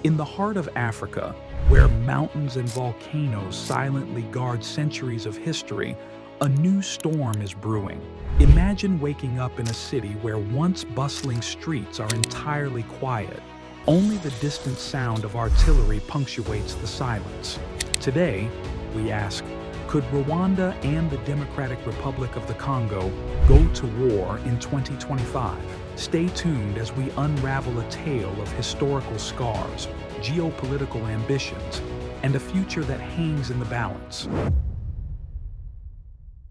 In the heart of Africa, where mountains and volcanoes silently guard centuries of history, a new storm is brewing. Imagine waking up in a city where once bustling streets are entirely quiet. Only the distant sound of artillery punctuates the silence. Today, we ask, could Rwanda and the Democratic Republic of the Congo go to war in 2025? Stay tuned as we unravel a tale of historical scars, geopolitical ambitions, and a future that hangs in the balance.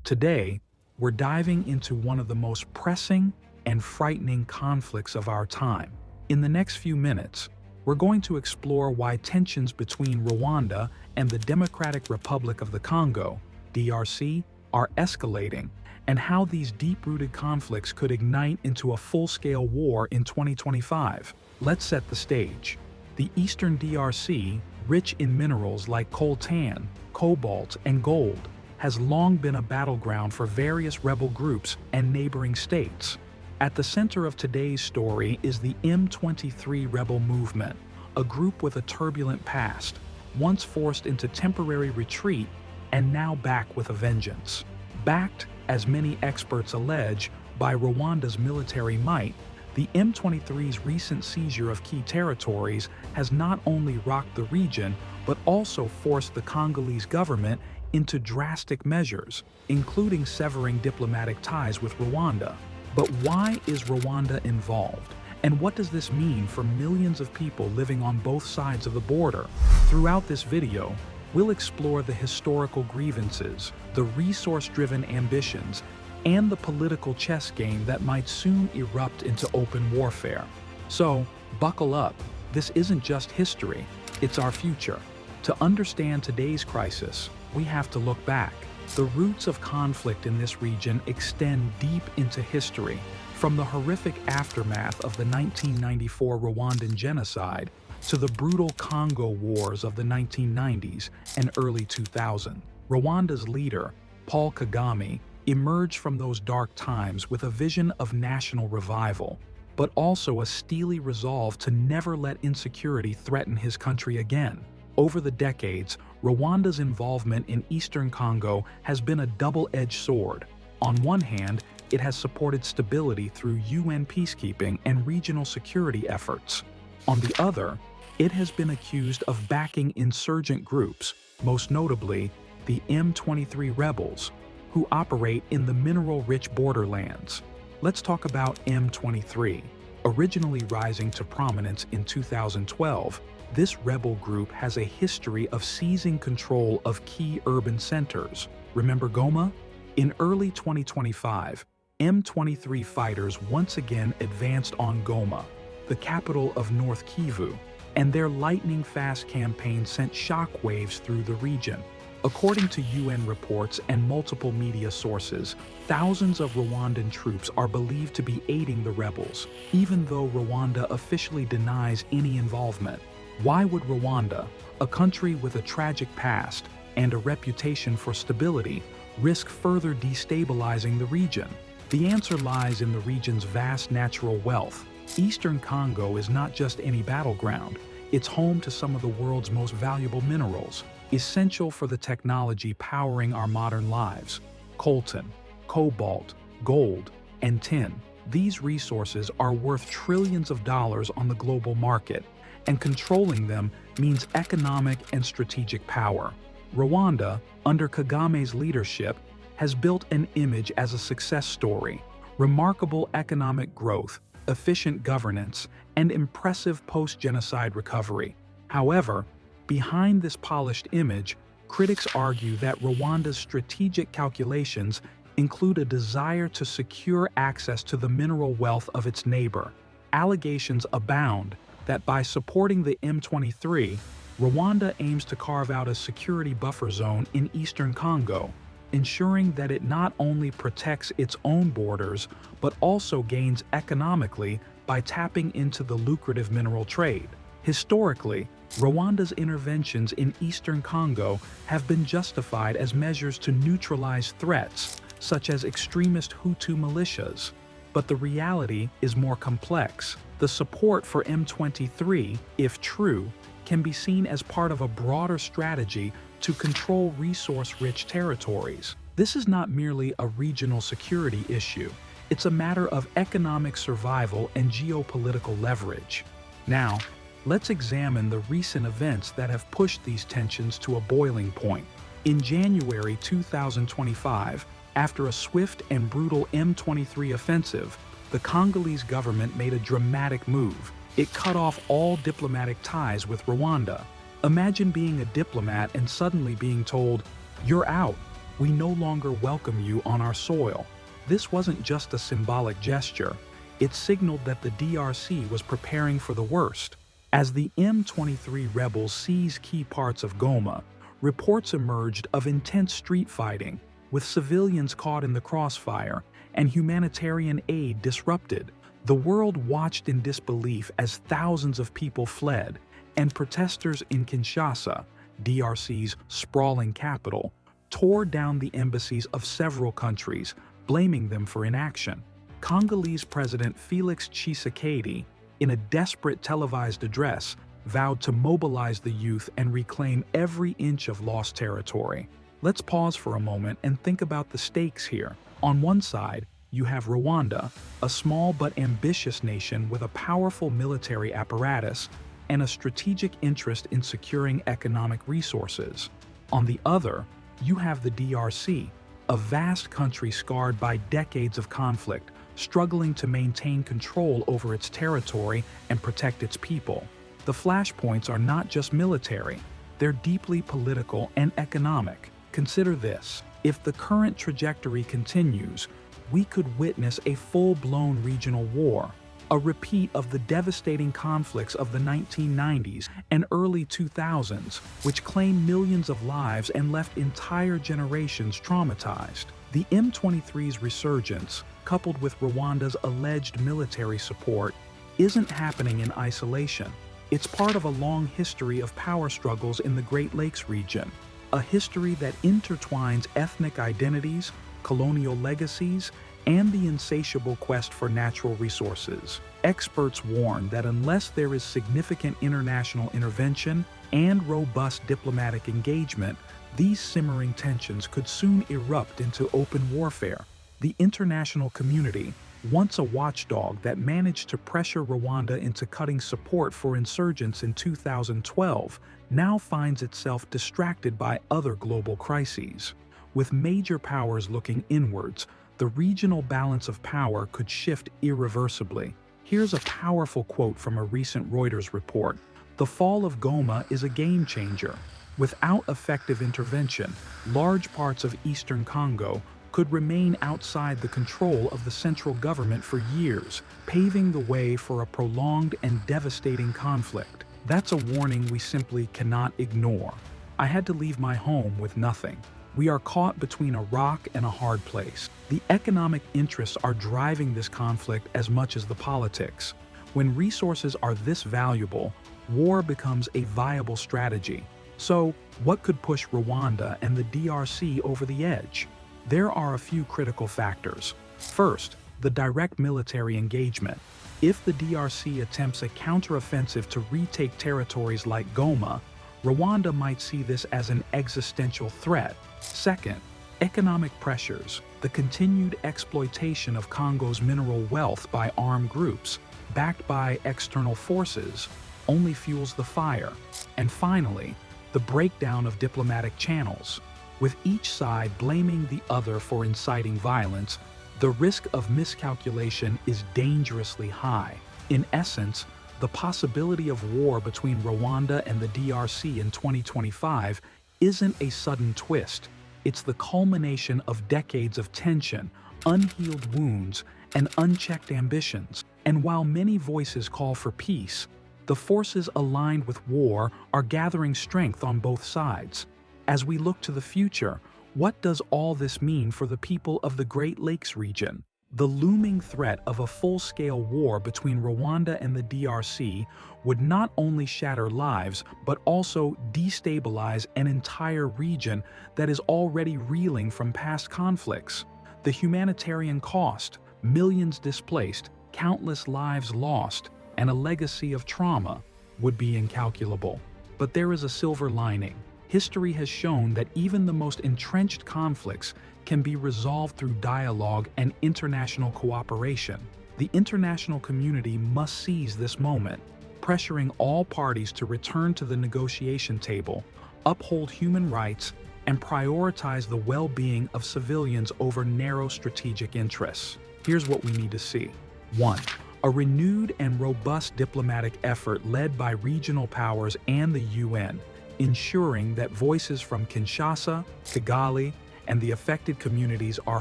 Today, we're diving into one of the most pressing and frightening conflicts of our time. In the next few minutes, we're going to explore why tensions between Rwanda and the Democratic Republic of the Congo, DRC, are escalating, and how these deep-rooted conflicts could ignite into a full-scale war in 2025. Let's set the stage. The eastern DRC, rich in minerals like coltan, cobalt, and gold, has long been a battleground for various rebel groups and neighboring states. At the center of today's story is the M23 rebel movement, a group with a turbulent past, once forced into temporary retreat and now back with a vengeance. Backed, as many experts allege, by Rwanda's military might, the M23's recent seizure of key territories has not only rocked the region, but also forced the Congolese government into drastic measures, including severing diplomatic ties with Rwanda. But why is Rwanda involved? And what does this mean for millions of people living on both sides of the border? Throughout this video, we'll explore the historical grievances, the resource-driven ambitions, and the political chess game that might soon erupt into open warfare. So, buckle up. This isn't just history, it's our future. To understand today's crisis, we have to look back. The roots of conflict in this region extend deep into history, from the horrific aftermath of the 1994 Rwandan genocide to the brutal Congo wars of the 1990s and early 2000s. Rwanda's leader, Paul Kagame, emerged from those dark times with a vision of national revival, but also a steely resolve to never let insecurity threaten his country again. Over the decades, Rwanda's involvement in eastern Congo has been a double-edged sword. On one hand, it has supported stability through UN peacekeeping and regional security efforts. On the other, it has been accused of backing insurgent groups, most notably the M23 rebels, who operate in the mineral-rich borderlands. Let's talk about M23. Originally rising to prominence in 2012, this rebel group has a history of seizing control of key urban centers. Remember Goma? In early 2025, M23 fighters once again advanced on Goma, the capital of North Kivu, and their lightning-fast campaign sent shockwaves through the region. According to UN reports and multiple media sources, thousands of Rwandan troops are believed to be aiding the rebels, even though Rwanda officially denies any involvement. Why would Rwanda, a country with a tragic past and a reputation for stability, risk further destabilizing the region? The answer lies in the region's vast natural wealth. Eastern Congo is not just any battleground, it's home to some of the world's most valuable minerals, essential for the technology powering our modern lives: coltan, cobalt, gold, and tin. These resources are worth trillions of dollars on the global market, and controlling them means economic and strategic power. Rwanda, under Kagame's leadership, has built an image as a success story: remarkable economic growth, efficient governance, and impressive post-genocide recovery. However, behind this polished image, critics argue that Rwanda's strategic calculations include a desire to secure access to the mineral wealth of its neighbor. Allegations abound that by supporting the M23, Rwanda aims to carve out a security buffer zone in eastern Congo, ensuring that it not only protects its own borders, but also gains economically by tapping into the lucrative mineral trade. Historically, Rwanda's interventions in eastern Congo have been justified as measures to neutralize threats, such as extremist Hutu militias. But the reality is more complex. The support for M23, if true, can be seen as part of a broader strategy to control resource-rich territories. This is not merely a regional security issue. It's a matter of economic survival and geopolitical leverage. Now, let's examine the recent events that have pushed these tensions to a boiling point. In January 2025, after a swift and brutal M23 offensive, the Congolese government made a dramatic move. It cut off all diplomatic ties with Rwanda. Imagine being a diplomat and suddenly being told, "You're out. We no longer welcome you on our soil." This wasn't just a symbolic gesture. It signaled that the DRC was preparing for the worst. As the M23 rebels seized key parts of Goma, reports emerged of intense street fighting, with civilians caught in the crossfire and humanitarian aid disrupted. The world watched in disbelief as thousands of people fled, and protesters in Kinshasa, DRC's sprawling capital, tore down the embassies of several countries, blaming them for inaction. Congolese President Félix Tshisekedi, in a desperate televised address, vowed to mobilize the youth and reclaim every inch of lost territory. Let's pause for a moment and think about the stakes here. On one side, you have Rwanda, a small but ambitious nation with a powerful military apparatus and a strategic interest in securing economic resources. On the other, you have the DRC, a vast country scarred by decades of conflict, struggling to maintain control over its territory and protect its people. The flashpoints are not just military, they're deeply political and economic. Consider this: if the current trajectory continues, we could witness a full-blown regional war, a repeat of the devastating conflicts of the 1990s and early 2000s, which claimed millions of lives and left entire generations traumatized. The M23's resurgence, coupled with Rwanda's alleged military support, isn't happening in isolation. It's part of a long history of power struggles in the Great Lakes region, a history that intertwines ethnic identities, colonial legacies, and the insatiable quest for natural resources. Experts warn that unless there is significant international intervention and robust diplomatic engagement, these simmering tensions could soon erupt into open warfare. The international community, once a watchdog that managed to pressure Rwanda into cutting support for insurgents in 2012, now finds itself distracted by other global crises. With major powers looking inwards, the regional balance of power could shift irreversibly. Here's a powerful quote from a recent Reuters report: "The fall of Goma is a game changer. Without effective intervention, large parts of eastern Congo could remain outside the control of the central government for years, paving the way for a prolonged and devastating conflict." That's a warning we simply cannot ignore. I had to leave my home with nothing. We are caught between a rock and a hard place. The economic interests are driving this conflict as much as the politics. When resources are this valuable, war becomes a viable strategy. So, what could push Rwanda and the DRC over the edge? There are a few critical factors. First, the direct military engagement. If the DRC attempts a counteroffensive to retake territories like Goma, Rwanda might see this as an existential threat. Second, economic pressures. The continued exploitation of Congo's mineral wealth by armed groups, backed by external forces, only fuels the fire. And finally, the breakdown of diplomatic channels. With each side blaming the other for inciting violence, the risk of miscalculation is dangerously high. In essence, the possibility of war between Rwanda and the DRC in 2025 isn't a sudden twist. It's the culmination of decades of tension, unhealed wounds, and unchecked ambitions. And while many voices call for peace, the forces aligned with war are gathering strength on both sides. As we look to the future, what does all this mean for the people of the Great Lakes region? The looming threat of a full-scale war between Rwanda and the DRC would not only shatter lives, but also destabilize an entire region that is already reeling from past conflicts. The humanitarian cost, millions displaced, countless lives lost, and a legacy of trauma would be incalculable. But there is a silver lining. History has shown that even the most entrenched conflicts can be resolved through dialogue and international cooperation. The international community must seize this moment, pressuring all parties to return to the negotiation table, uphold human rights, and prioritize the well-being of civilians over narrow strategic interests. Here's what we need to see. 1. A renewed and robust diplomatic effort led by regional powers and the UN, ensuring that voices from Kinshasa, Kigali, and the affected communities are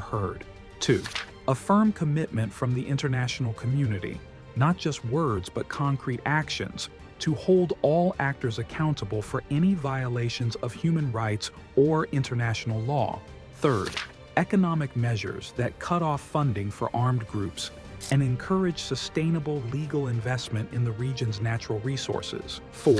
heard. 2. A firm commitment from the international community, not just words but concrete actions, to hold all actors accountable for any violations of human rights or international law. 3. Economic measures that cut off funding for armed groups and encourage sustainable legal investment in the region's natural resources. 4.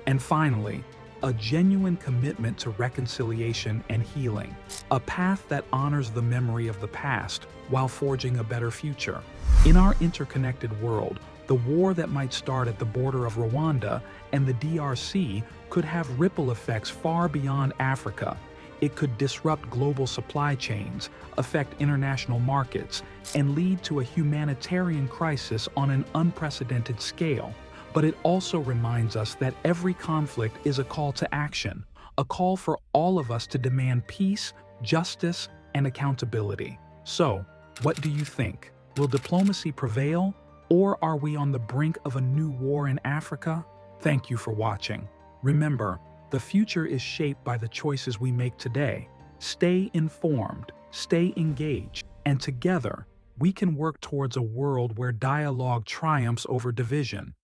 And finally, a genuine commitment to reconciliation and healing, a path that honors the memory of the past while forging a better future. In our interconnected world, the war that might start at the border of Rwanda and the DRC could have ripple effects far beyond Africa. It could disrupt global supply chains, affect international markets, and lead to a humanitarian crisis on an unprecedented scale. But it also reminds us that every conflict is a call to action, a call for all of us to demand peace, justice, and accountability. So, what do you think? Will diplomacy prevail, or are we on the brink of a new war in Africa? Thank you for watching. Remember, the future is shaped by the choices we make today. Stay informed, stay engaged, and together, we can work towards a world where dialogue triumphs over division.